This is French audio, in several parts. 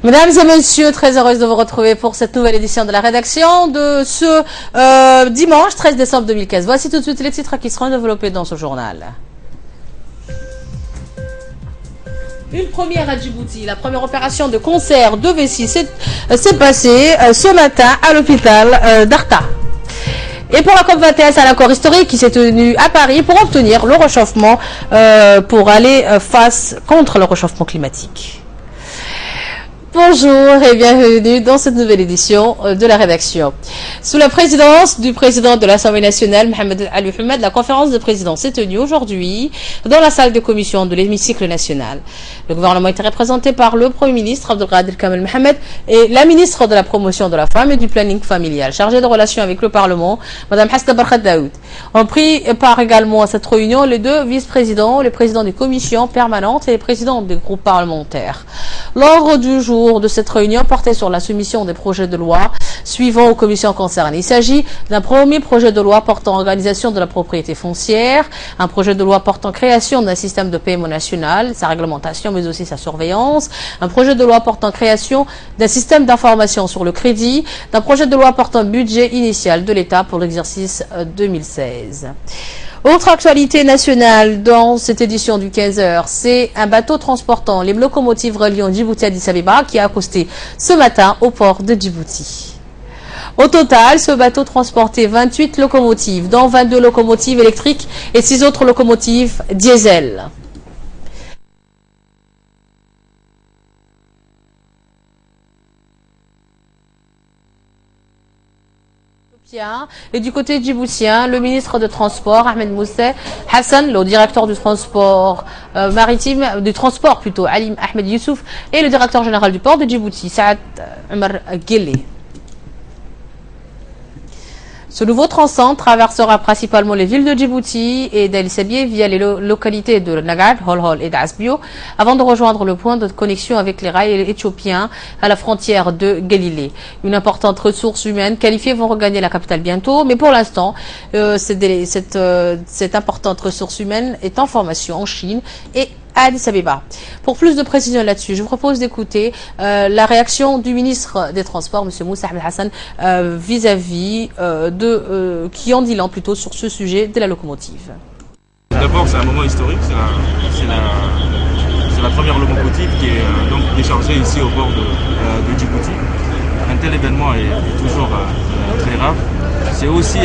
Mesdames et messieurs, très heureuse de vous retrouver pour cette nouvelle édition de la rédaction de ce dimanche 13 décembre 2015. Voici tout de suite les titres qui seront développés dans ce journal. Une première à Djibouti, la première opération de concert de vessie s'est passée ce matin à l'hôpital d'Arta. Et pour la COP21, c'est un accord historique qui s'est tenu à Paris pour obtenir le réchauffement, pour aller face contre le réchauffement climatique. Bonjour et bienvenue dans cette nouvelle édition de la rédaction. Sous la présidence du président de l'Assemblée nationale, Mohamed Ali Mohamed, la conférence de présidents s'est tenue aujourd'hui dans la salle de commission de l'hémicycle national. Le gouvernement était représenté par le Premier ministre Abdelkader Kamel Mohamed et la ministre de la promotion de la femme et du planning familial, chargée de relations avec le Parlement, Madame Hasna Barkhat Daoud. On prit part également à cette réunion les deux vice-présidents, les présidents des commissions permanentes et les présidents des groupes parlementaires. L'ordre du jour de cette réunion portait sur la soumission des projets de loi suivant aux commissions concernées. Il s'agit d'un premier projet de loi portant organisation de la propriété foncière, un projet de loi portant création d'un système de paiement national, sa réglementation mais aussi sa surveillance, un projet de loi portant création d'un système d'information sur le crédit, d'un projet de loi portant budget initial de l'État pour l'exercice 2016. Autre actualité nationale dans cette édition du 15h, c'est un bateau transportant les locomotives reliant Djibouti à Addis Abeba qui a accosté ce matin au port de Djibouti. Au total, ce bateau transportait 28 locomotives, dont 22 locomotives électriques et 6 autres locomotives diesel. Et du côté djiboutien, le ministre de Transport, Ahmed Moussa Hassan, le directeur du transport maritime, du transport plutôt, Ali Ahmed Youssouf, et le directeur général du port de Djibouti, Saad Omar Ghele. Ce nouveau tronçon traversera principalement les villes de Djibouti et d'El Sabieh via les localités de Nagad, Holhol et d'Asbio avant de rejoindre le point de connexion avec les rails éthiopiens à la frontière de Galilée. Une importante ressource humaine qualifiée vont regagner la capitale bientôt, mais pour l'instant, cette importante ressource humaine est en formation en Chine et à Addis Abeba. Pour plus de précision là-dessus, je vous propose d'écouter la réaction du ministre des Transports, M. Moussa Ahmed Hassan, vis-à-vis qui en dit long plutôt sur ce sujet de la locomotive. D'abord, c'est un moment historique, c'est la première locomotive qui est donc déchargée ici au port de Djibouti. Un tel événement est toujours très rare. C'est aussi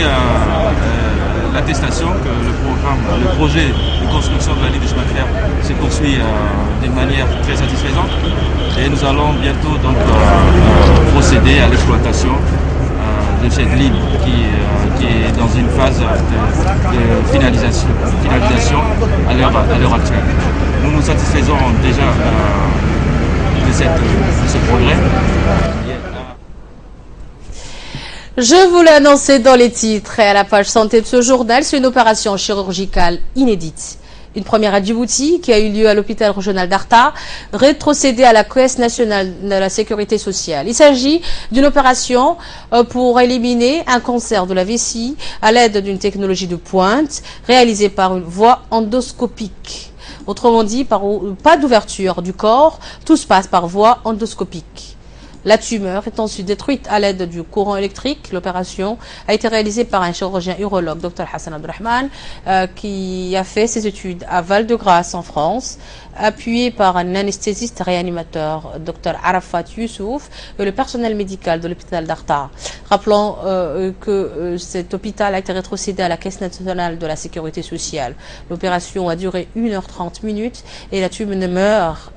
l'attestation que le projet de construction de la ligne de chemin de fer se poursuit d'une manière très satisfaisante. Et nous allons bientôt donc procéder à l'exploitation de cette ligne qui est dans une phase de finalisation à l'heure actuelle. Nous nous satisfaisons déjà de ce progrès. Je vous l'ai annoncé dans les titres et à la page santé de ce journal, c'est une opération chirurgicale inédite. Une première à Djibouti qui a eu lieu à l'hôpital régional d'Arta, rétrocédée à la Caisse nationale de la sécurité sociale. Il s'agit d'une opération pour éliminer un cancer de la vessie à l'aide d'une technologie de pointe réalisée par une voie endoscopique. Autrement dit, pas d'ouverture du corps, tout se passe par voie endoscopique. La tumeur est ensuite détruite à l'aide du courant électrique. L'opération a été réalisée par un chirurgien urologue, Dr Hassan Abdelrahman, qui a fait ses études à Val-de-Grâce en France, appuyé par un anesthésiste réanimateur, Dr Arafat Youssouf, et le personnel médical de l'hôpital d'Arta. Rappelons que cet hôpital a été rétrocédé à la Caisse nationale de la sécurité sociale. L'opération a duré 1h30 et la tumeur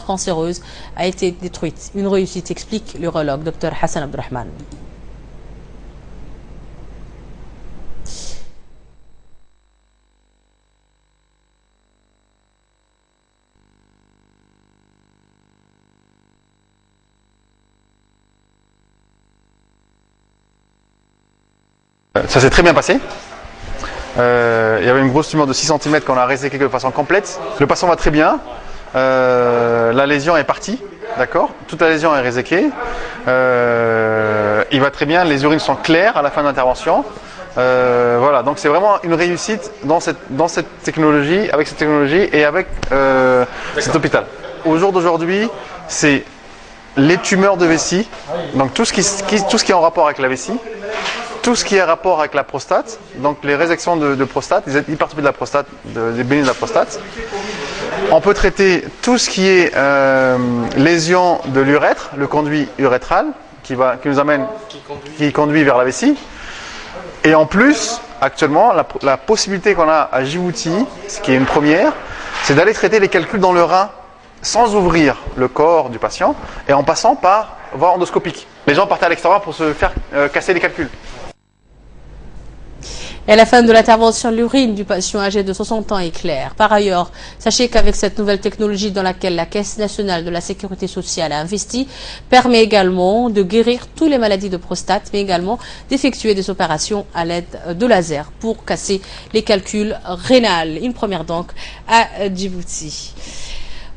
cancéreuse a été détruite. Une réussite, explique l'urologue Dr Hassan Abdelrahman. Ça s'est très bien passé. Il y avait une grosse tumeur de 6 cm qu'on a réséquée de façon complète. Le patient va très bien. La lésion est partie, d'accord. Toute la lésion est réséquée. Il va très bien, les urines sont claires à la fin de l'intervention. Voilà, donc c'est vraiment une réussite dans cette technologie, avec cette technologie et avec cet hôpital. Au jour d'aujourd'hui, c'est les tumeurs de vessie, donc tout ce qui est en rapport avec la vessie, tout ce qui est en rapport avec la prostate, donc les résections de prostate, les hypertrophies de la prostate, des bénis de la prostate. On peut traiter tout ce qui est lésion de l'urètre, le conduit urétral, qui conduit vers la vessie. Et en plus, actuellement, la possibilité qu'on a à Djibouti, ce qui est une première, c'est d'aller traiter les calculs dans le rein sans ouvrir le corps du patient et en passant par voie endoscopique. Les gens partaient à l'extérieur pour se faire casser les calculs. Et la fin de l'intervention, l'urine du patient âgé de 60 ans est claire. Par ailleurs, sachez qu'avec cette nouvelle technologie dans laquelle la Caisse nationale de la sécurité sociale a investi, permet également de guérir toutes les maladies de prostate, mais également d'effectuer des opérations à l'aide de laser pour casser les calculs rénals. Une première donc à Djibouti.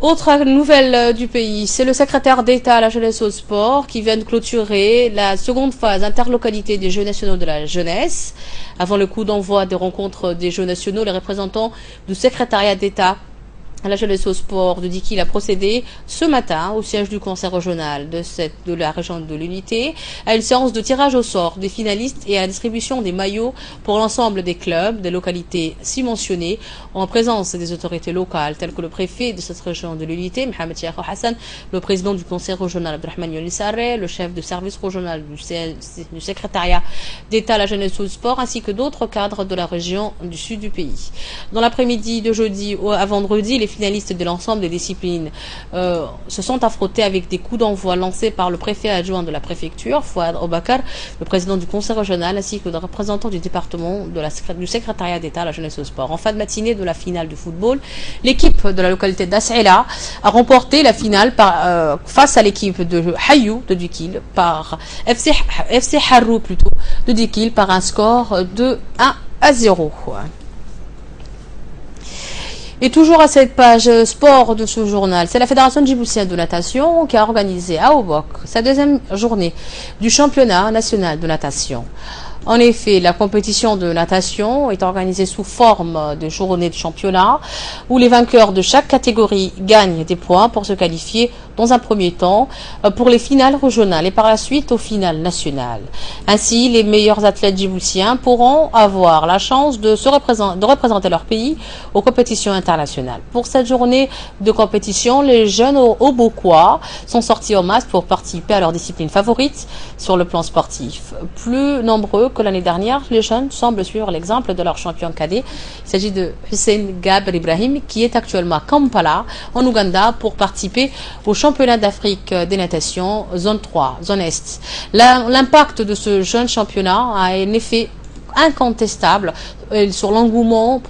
Autre nouvelle du pays, c'est le secrétaire d'État à la jeunesse et au sport qui vient de clôturer la seconde phase interlocalité des Jeux nationaux de la jeunesse. Avant le coup d'envoi des rencontres des Jeux nationaux, les représentants du secrétariat d'État à la jeunesse au sport de Dikil a procédé ce matin au siège du conseil régional de la région de l'Unité à une séance de tirage au sort des finalistes et à la distribution des maillots pour l'ensemble des clubs des localités ci mentionnées en présence des autorités locales telles que le préfet de cette région de l'Unité, Mohamed Cheikh Hassan, le président du conseil régional Abdelrahman Yonisare, le chef de service régional du secrétariat d'État à la jeunesse au sport ainsi que d'autres cadres de la région du sud du pays. Dans l'après-midi de jeudi à vendredi, les finalistes de l'ensemble des disciplines se sont affrontés avec des coups d'envoi lancés par le préfet adjoint de la préfecture, Fouad Obakar, le président du conseil régional, ainsi que des représentants du département du secrétariat d'État à la jeunesse et au sport. En fin de matinée de la finale de football, l'équipe de la localité d'As'ila a remporté la finale face à l'équipe de Hayou de Dikil par FC Harrou plutôt de Dikil par un score de 1-0. Et toujours à cette page sport de ce journal, c'est la Fédération djiboutienne de natation qui a organisé à Obok sa deuxième journée du championnat national de natation. En effet, la compétition de natation est organisée sous forme de journée de championnat où les vainqueurs de chaque catégorie gagnent des points pour se qualifier dans un premier temps pour les finales régionales et par la suite aux finales nationales. Ainsi, les meilleurs athlètes djiboutiens pourront avoir la chance de représenter leur pays aux compétitions internationales. Pour cette journée de compétition, les jeunes Obokois sont sortis en masse pour participer à leur discipline favorite sur le plan sportif. Plus nombreux que l'année dernière, les jeunes semblent suivre l'exemple de leur champion cadet. Il s'agit de Hussein Gabr Ibrahim qui est actuellement à Kampala en Ouganda pour participer au championnat d'Afrique des natations zone 3, zone Est. L'impact de ce jeune championnat a un effet incontestable sur l'engouement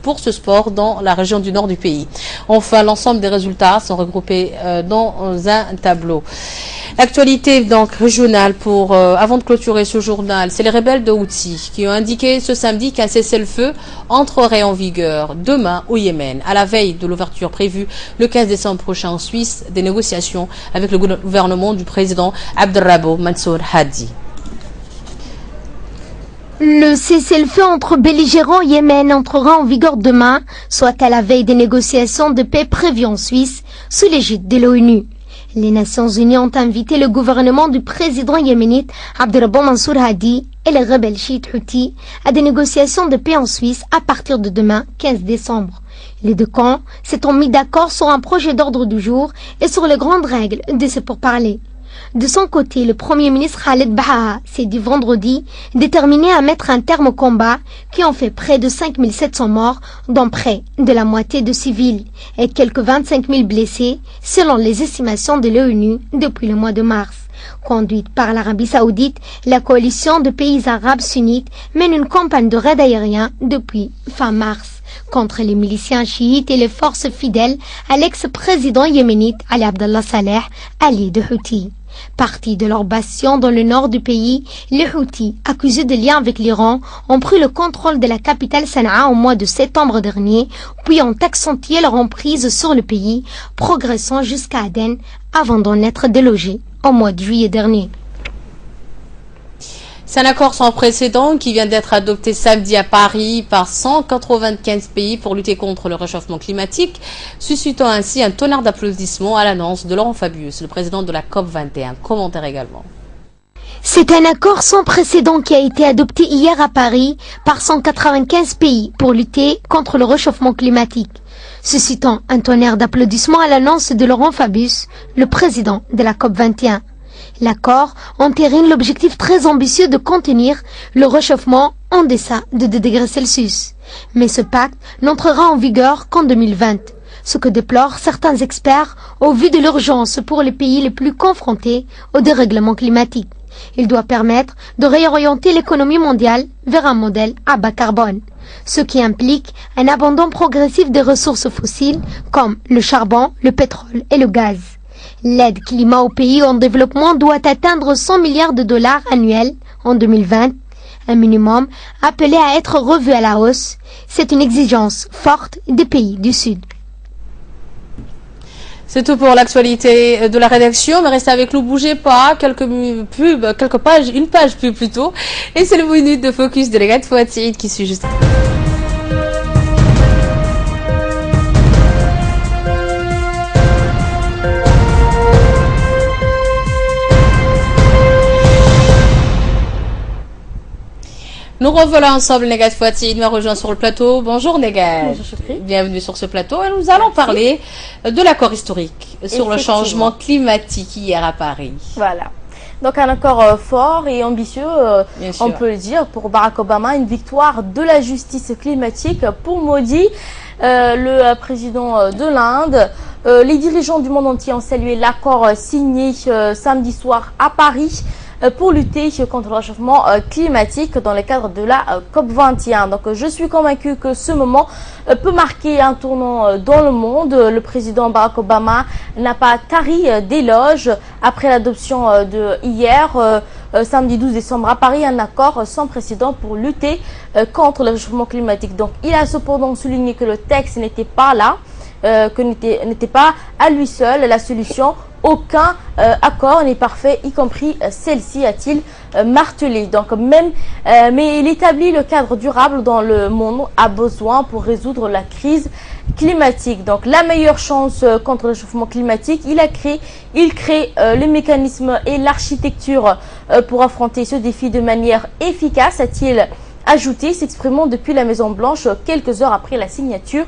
pour ce sport dans la région du nord du pays. Enfin, l'ensemble des résultats sont regroupés dans un tableau. L'actualité donc régionale avant de clôturer ce journal, c'est les rebelles de Houthi qui ont indiqué ce samedi qu'un cessez-le-feu entrerait en vigueur demain au Yémen, à la veille de l'ouverture prévue le 15 décembre prochain en Suisse des négociations avec le gouvernement du président Abdelrabo Mansour Hadi. Le cessez-le-feu entre belligérants au Yémen entrera en vigueur demain, soit à la veille des négociations de paix prévues en Suisse, sous l'égide de l'ONU. Les Nations Unies ont invité le gouvernement du président yéménite Abdelrabo Mansour Hadi et les rebelles chiites Houthis à des négociations de paix en Suisse à partir de demain, 15 décembre. Les deux camps s'étant mis d'accord sur un projet d'ordre du jour et sur les grandes règles de ces pourparlers. De son côté, le Premier ministre Khaled Bahaa s'est dit vendredi déterminé à mettre un terme au combat qui ont fait près de 5700 morts, dont près de la moitié de civils, et quelques 25 000 blessés, selon les estimations de l'ONU depuis le mois de mars. Conduite par l'Arabie Saoudite, la coalition de pays arabes sunnites mène une campagne de raids aériens depuis fin mars contre les miliciens chiites et les forces fidèles à l'ex-président yéménite Ali Abdallah Saleh, allié de Houthi. Partis de leur bastion dans le nord du pays, les Houthis, accusés de liens avec l'Iran, ont pris le contrôle de la capitale Sanaa au mois de septembre dernier, puis ont accentué leur emprise sur le pays, progressant jusqu'à Aden avant d'en être délogés au mois de juillet dernier. C'est un accord sans précédent qui vient d'être adopté samedi à Paris par 195 pays pour lutter contre le réchauffement climatique, suscitant ainsi un tonnerre d'applaudissements à l'annonce de Laurent Fabius, le président de la COP21. Commentaire également. C'est un accord sans précédent qui a été adopté hier à Paris par 195 pays pour lutter contre le réchauffement climatique, suscitant un tonnerre d'applaudissements à l'annonce de Laurent Fabius, le président de la COP21. L'accord entérine l'objectif très ambitieux de contenir le réchauffement en deçà de 2 degrés Celsius. Mais ce pacte n'entrera en vigueur qu'en 2020, ce que déplorent certains experts au vu de l'urgence pour les pays les plus confrontés au dérèglement climatique. Il doit permettre de réorienter l'économie mondiale vers un modèle à bas carbone, ce qui implique un abandon progressif des ressources fossiles comme le charbon, le pétrole et le gaz. L'aide climat aux pays en développement doit atteindre 100 milliards de dollars annuels en 2020, un minimum appelé à être revu à la hausse. C'est une exigence forte des pays du Sud. C'est tout pour l'actualité de la rédaction, mais restez avec nous, bougez pas, une page pub plutôt, et c'est le minute de focus de Negat Fouad-Saïd qui suit juste. Nous revoilà ensemble, Negat Fouad-Saïd m'a rejoint sur le plateau. Bonjour Negat. Bonjour Choukri. Bienvenue sur ce plateau et nous allons parler de l'accord historique sur le changement climatique hier à Paris. Voilà. Donc un accord fort et ambitieux, on peut le dire, pour Barack Obama, une victoire de la justice climatique pour Modi, le président de l'Inde. Les dirigeants du monde entier ont salué l'accord signé samedi soir à Paris pour lutter contre le réchauffement climatique dans le cadre de la COP21. Donc je suis convaincue que ce moment peut marquer un tournant dans le monde. Le président Barack Obama n'a pas tari d'éloges après l'adoption de hier, samedi 12 décembre à Paris, un accord sans précédent pour lutter contre le réchauffement climatique. Donc il a cependant souligné que le texte n'était pas là, que n'était pas à lui seul la solution. Aucun accord n'est parfait, y compris celle-ci, a-t-il martelé. Donc mais il établit le cadre durable dont le monde a besoin pour résoudre la crise climatique. Donc la meilleure chance contre le réchauffement climatique, il crée les mécanismes et l'architecture pour affronter ce défi de manière efficace, a-t-il ajouté, s'exprimant depuis la Maison Blanche quelques heures après la signature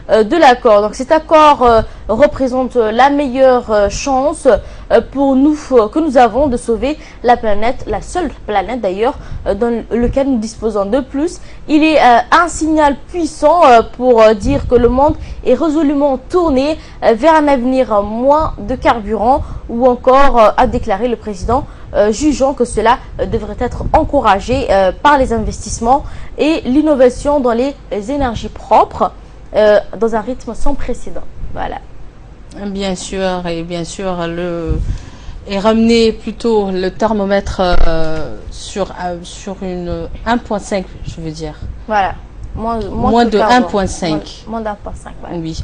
de l'accord. Donc cet accord représente la meilleure chance pour nous que nous avons de sauver la planète, la seule planète d'ailleurs dans laquelle nous disposons. De plus, il est un signal puissant pour dire que le monde est résolument tourné vers un avenir moins de carburant, ou encore a déclaré le président, jugeant que cela devrait être encouragé par les investissements et l'innovation dans les énergies propres, dans un rythme sans précédent. Voilà. Bien sûr, et ramener plutôt le thermomètre sur une 1.5, je veux dire. Voilà. Moins de 1.5. Moins d'1.5, voilà. Oui.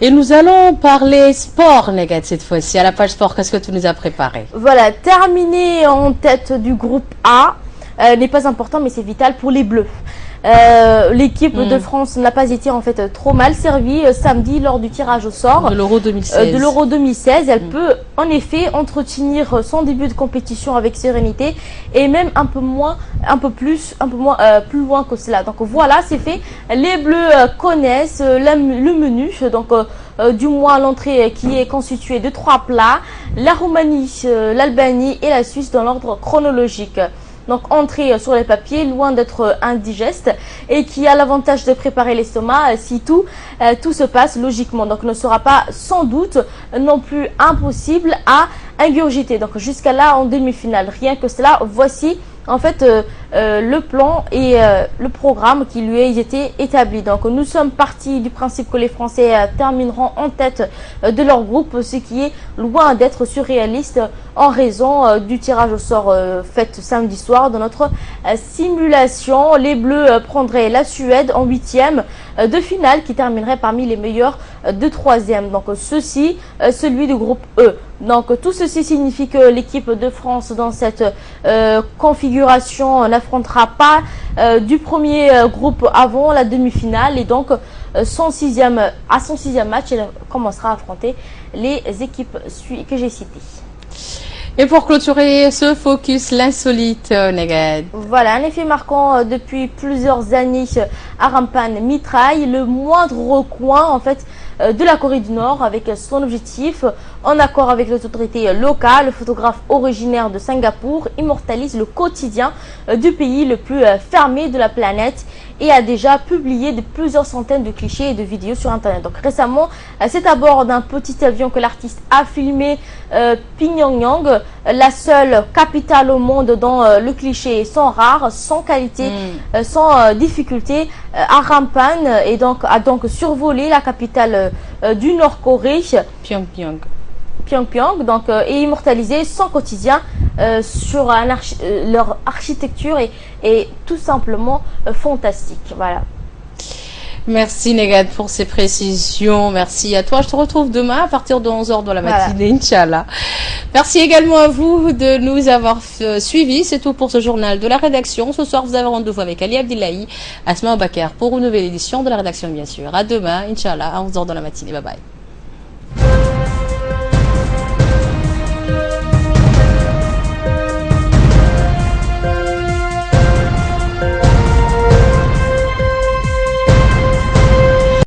Et nous allons parler sport, Negat, cette fois-ci. À la page sport, qu'est-ce que tu nous as préparé? Voilà, terminer en tête du groupe A n'est pas important, mais c'est vital pour les Bleus. L'équipe de France n'a pas été en fait trop mal servie samedi lors du tirage au sort de l'Euro 2016. Elle peut en effet entretenir son début de compétition avec sérénité et même plus loin que cela. Donc voilà, c'est fait. Les Bleus connaissent le menu, donc du moins l'entrée qui est constituée de 3 plats: la Roumanie, l'Albanie et la Suisse dans l'ordre chronologique. Donc entrée sur les papiers, loin d'être indigeste, et qui a l'avantage de préparer l'estomac si tout se passe logiquement. Donc ne sera pas sans doute non plus impossible à ingurgiter. Donc jusqu'à là en demi-finale, rien que cela, voici en fait le plan et le programme qui lui a été établi. Donc nous sommes partis du principe que les Français termineront en tête de leur groupe, ce qui est loin d'être surréaliste en raison du tirage au sort fait samedi soir. Dans notre simulation, les Bleus prendraient la Suède en 8e de finale, qui terminerait parmi les meilleurs de 3e. Donc celui du groupe E. Donc tout ceci signifie que l'équipe de France dans cette configuration n'affrontera pas du premier groupe avant la demi-finale et donc à son sixième match, elle commencera à affronter les équipes que j'ai citées. Et pour clôturer ce focus, l'insolite, Neged. Voilà, un effet marquant depuis plusieurs années à Rampan mitraille le moindre recoin en fait de la Corée du Nord avec son objectif. En accord avec les autorités locales, le photographe originaire de Singapour immortalise le quotidien du pays le plus fermé de la planète et a déjà publié plusieurs centaines de clichés et de vidéos sur Internet. Donc récemment, c'est à bord d'un petit avion que l'artiste a filmé Pyongyang, la seule capitale au monde dont le cliché sans rare, sans qualité, sans difficulté, à Rampan et donc a donc survolé la capitale du Nord-Corée, Pyongyang, donc et immortalisé son quotidien sur leur architecture est tout simplement fantastique. Voilà. Merci Neged pour ces précisions. Merci à toi. Je te retrouve demain à partir de 11h dans la matinée, Inch'Allah. Merci également à vous de nous avoir suivis. C'est tout pour ce journal de la rédaction. Ce soir, vous avez rendez-vous avec Ali Abdillahi, Asma Bakar pour une nouvelle édition de la rédaction, bien sûr. À demain, Inch'Allah, à 11h dans la matinée. Bye bye.